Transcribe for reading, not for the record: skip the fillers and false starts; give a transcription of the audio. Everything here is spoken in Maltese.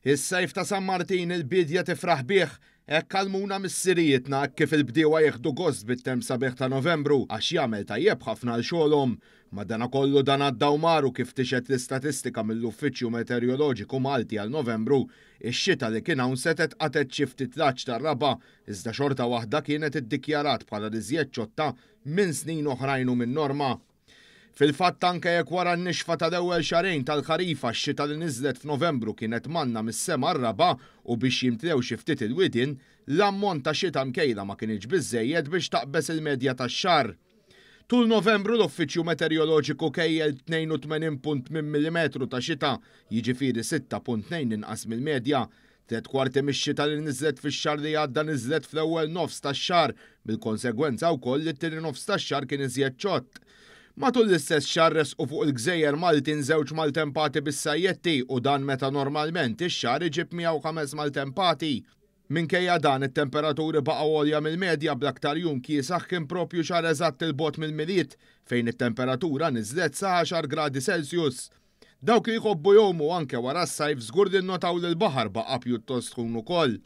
Is-sajf ta' San Martin il-bidja tifraħ bih, hekk kalmuna mis-sirijietna kif il-bdiewa jieħdu gost bit-temp sabiħ ta' Novembru għax jagħmel tajjeb ħafna l xogħolhom. Madankollu dan għaddaw maru kif tixet l-istatistika mill-Uffiċċju Meteoroloġiku Malti għal Novembru, ix-xita li kien hawn setet qatet xi ftit tlaġġ tar-raba, iżda xorta waħda kienet iddikjarat bħala iżjed ċotta minn snin oħrajn u minn norma. Fil-fatt anke jekk wara n-nixfa tal-ewwel xarejn tal-ħarifa x-xita li niżlet f'Novembru kienet manna mis-sema r-raba u biex jimtlew xi ftit il-widien, l-ammont ta' xita mkejla ma kienx biżżejjed biex taqbes il-medja tax-xahar. Tul Novembru l-Uffiċċju Meteoroloġiku kejjel 82.8 mm ta' xita, jiġifieri 6.2 inqas mill-medja. 3/4 mix-xita li niżlet fix-xahar li għadda niżlet fl-ewwel nofs tax-xahar, bil-konsegwenza wkoll li t-tieni nofs tax-xahar kien iżjed ċott. Matul l-istess xarres u fuq il-Gżejjer Maltin żewġ maltempati bis-sajjetti u dan meta normalment ix-xahar iġib 105 maltempati. Minkejja dan it-temperaturi baqgħu għolja mill-medja bl-aktar jum kiesaħ kien propju xahar eżatt il-bogħod mill-miliet fejn it-temperatura niżlet sa 10 gradi Celsius. Dawk li jħobbu jgħumu anke wara s-sajf żgur li nnotaw li l-baħar baqa' pjuttost tkun ukoll.